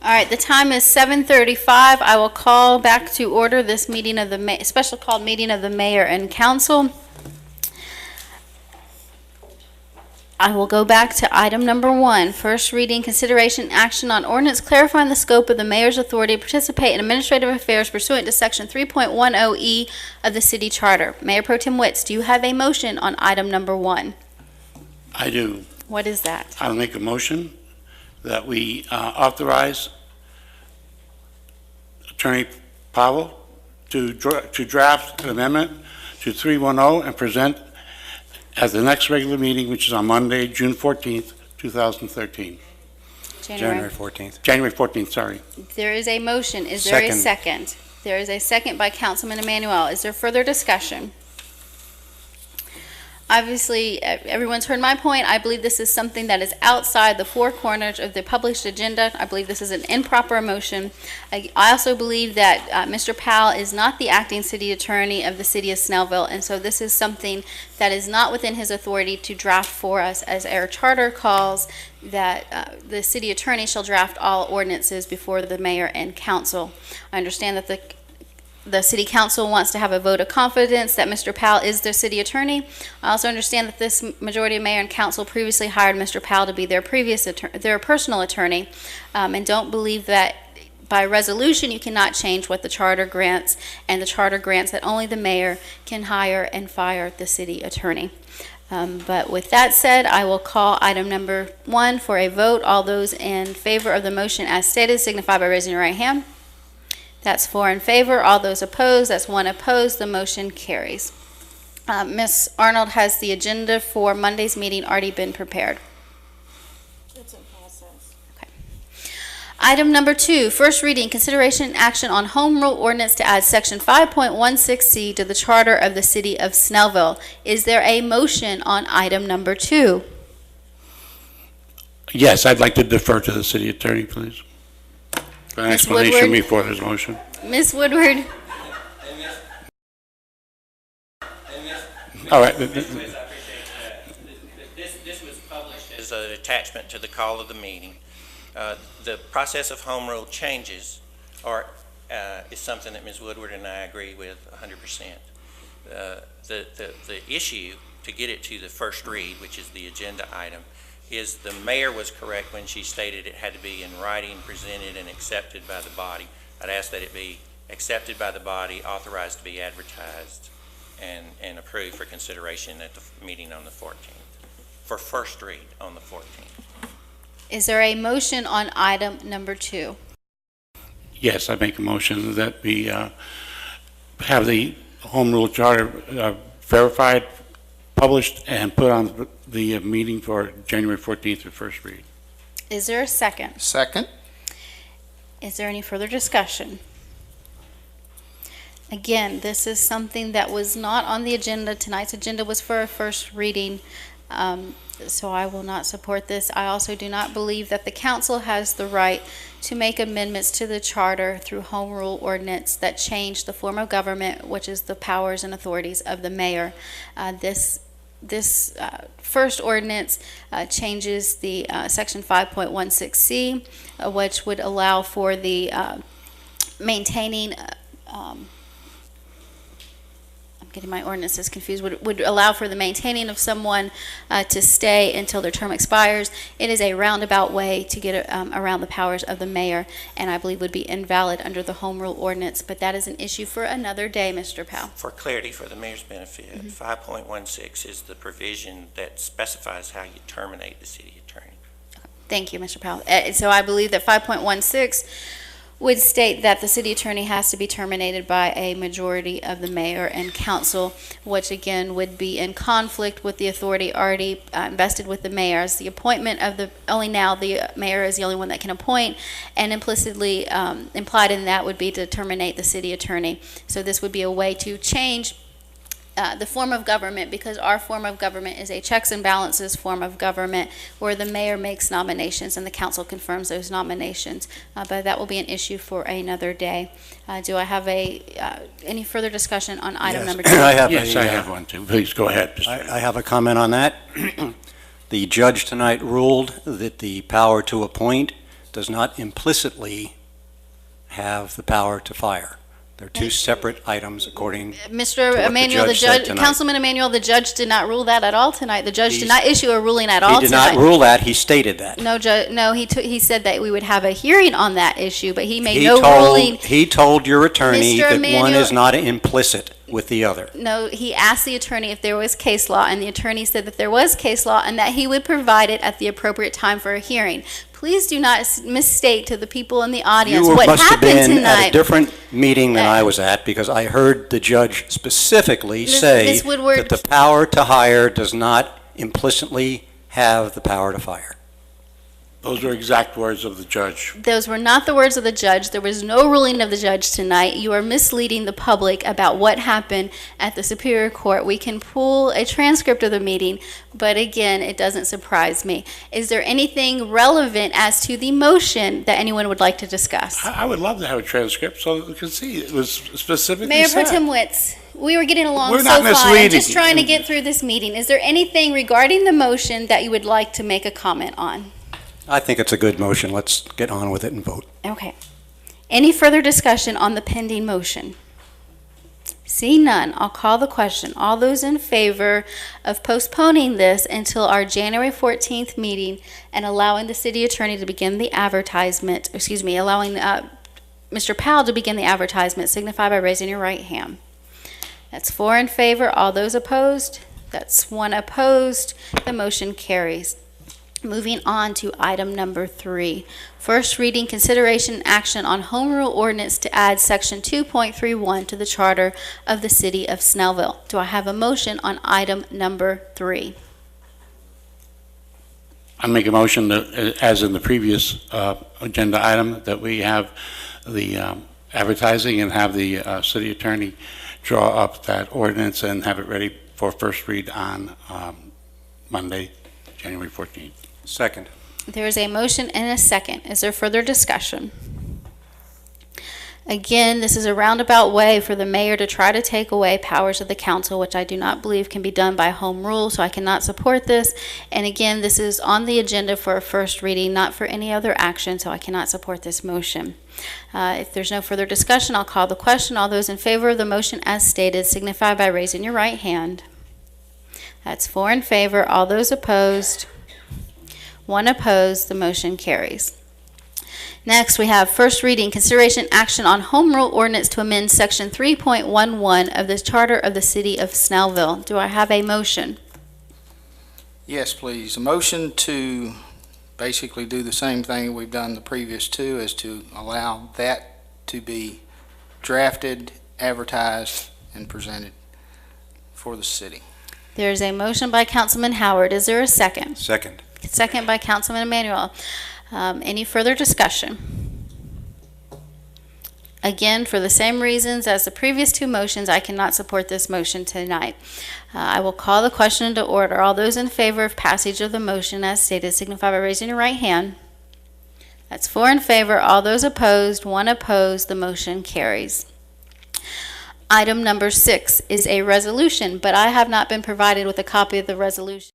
All right, the time is 7:35. I will call back to order this meeting of the special called meeting of the mayor and council. I will go back to item number 1, first reading, consideration, action on ordinance clarifying the scope of the mayor's authority to participate in administrative affairs pursuant to section 3.10E of the city charter. Mayor Pro Tem Witts, do you have a motion on item number 1? I do. What is that? I'll make a motion that we authorize Attorney Powell to draft an amendment to 310 and present at the next regular meeting, which is on Monday, June 14th, 2013. January 14th. January 14th, sorry. There is a motion. Is there a second? There is a second by Councilman Emanuel. Is there further discussion? Obviously, everyone's heard my point. I believe this is something that is outside the four corners of the published agenda. I believe this is an improper motion. I also believe that Mr. Powell is not the acting city attorney of the city of Snellville, and so this is something that is not within his authority to draft for us, as our charter calls that the city attorney shall draft all ordinances before the mayor and council. I understand that the city council wants to have a vote of confidence that Mr. Powell is their city attorney. I also understand that this majority of mayor and council previously hired Mr. Powell to be their their personal attorney, and don't believe that by resolution you cannot change what the charter grants, and the charter grants that only the mayor can hire and fire the city attorney. But with that said, I will call item number 1 for a vote. All those in favor of the motion as stated signify by raising your right hand. That's 4 in favor. All those opposed, that's 1 opposed. The motion carries. Ms. Arnold, has the agenda for Monday's meeting already been prepared? It's in process. Okay. Item number 2, first reading, consideration and action on home rule ordinance to add section 5.16C to the charter of the city of Snellville. Is there a motion on item number 2? Yes, I'd like to defer to the city attorney, please. An explanation before this motion. Ms. Woodward. All right. This was published as an attachment to the call of the meeting. The process of home rule changes is something that Ms. Woodward and I agree with 100%. The issue to get it to the first read, which is the agenda item, is the mayor was correct when she stated it had to be in writing, presented, and accepted by the body. I'd ask that it be accepted by the body, authorized to be advertised, and approved for consideration at the meeting on the 14th, for first read on the 14th. Is there a motion on item number 2? Yes, I make a motion that we have the home rule charter verified, published, and put on the meeting for January 14th for first read. Is there a second? Second. Is there any further discussion? Again, this is something that was not on the agenda. Tonight's agenda was for a first reading, so I will not support this. I also do not believe that the council has the right to make amendments to the charter through home rule ordinance that change the form of government, which is the powers and authorities of the mayor. This first ordinance changes the section 5.16C, which would allow for the maintaining, I'm getting my ordinances confused, would allow for the maintaining of someone to stay until their term expires. It is a roundabout way to get around the powers of the mayor, and I believe would be invalid under the home rule ordinance, but that is an issue for another day, Mr. Powell. For clarity, for the mayor's benefit, 5.16 is the provision that specifies how you terminate the city attorney. Thank you, Mr. Powell. So I believe that 5.16 would state that the city attorney has to be terminated by a majority of the mayor and council, which again would be in conflict with the authority already invested with the mayor. As the appointment of only now the mayor is the only one that can appoint, and implicitly implied in that would be to terminate the city attorney. So this would be a way to change the form of government, because our form of government is a checks and balances form of government where the mayor makes nominations and the council confirms those nominations. But that will be an issue for another day. Do I have any further discussion on item number 2? Yes, I have one too. Please go ahead. I have a comment on that. The judge tonight ruled that the power to appoint does not implicitly have the power to fire. They're two separate items according Mr. what the Emmanuel, the judge said judge, tonight. Councilman Emmanuel, the judge did not rule that at all tonight. The judge did He's- not issue a ruling at all He tonight. did not rule that, he stated that. No, no, he said that we would have a hearing on that issue, but he made He no ruling. He told your attorney Mr. that one Emmanuel- is not implicit with the other. No, he asked the attorney if there was case law, and the attorney said that there was case law and that he would provide it at the appropriate time for a hearing. Please do not misstate to the people in the audience You what must have happened been at a tonight. different meeting than I was at, because I heard the judge specifically say Ms. Woodward- that the power to hire does not implicitly have the power to fire. Those are exact words of the judge. Those were not the words of the judge. There was no ruling of the judge tonight. You are misleading the public about what happened at the Superior Court. We can pull a transcript of the meeting, but again, it doesn't surprise me. Is there anything relevant as to the motion that anyone would like to discuss? I would love to have a transcript so that we can see it was specifically Mayor Pro said. Tem Witz, we were getting along We're so not fine. I'm misleading. just trying to get through this meeting. Is there anything regarding the motion that you would like to make a comment on? I think it's a good motion. Let's get on with it and vote. Okay. Any further discussion on the pending motion? See none, I'll call the question. All those in favor of postponing this until our January 14th meeting and allowing the city attorney to begin the advertisement, allowing Mr. Powell to begin the advertisement, signify by raising your right hand. That's 4 in favor. All those opposed? That's 1 opposed. The motion carries. Moving on to item number 3. First reading, consideration, and action on home rule ordinance to add section 2.31 to the charter of the city of Snellville. Do I have a motion on item number 3? I make a motion that, as in the previous agenda item, that we have the advertising and have the city attorney draw up that ordinance and have it ready for first read on Monday, January 14th. Second. There is a motion and a second. Is there further discussion? Again, this is a roundabout way for the mayor to try to take away powers of the council, which I do not believe can be done by home rule, so I cannot support this. And again, this is on the agenda for a first reading, not for any other action, so I cannot support this motion. If there's no further discussion, I'll call the question. All those in favor of the motion as stated signify by raising your right hand. That's 4 in favor. All those opposed? 1 opposed. The motion carries. Next, we have first reading, consideration, action on home rule ordinance to amend section 3.11 of the charter of the city of Snellville. Do I have a motion? Yes, please. A motion to basically do the same thing we've done the previous two, is to allow that to be drafted, advertised, and presented for the city. There is a motion by Councilman Howard. Is there a second? Second. Second by Councilman Emmanuel. Any further discussion? Again, for the same reasons as the previous two motions, I cannot support this motion tonight. I will call the question into order. All those in favor of passage of the motion as stated signify by raising your right hand. That's 4 in favor. All those opposed? 1 opposed. The motion carries. Item number 6 is a resolution, but I have not been provided with a copy of the resolution.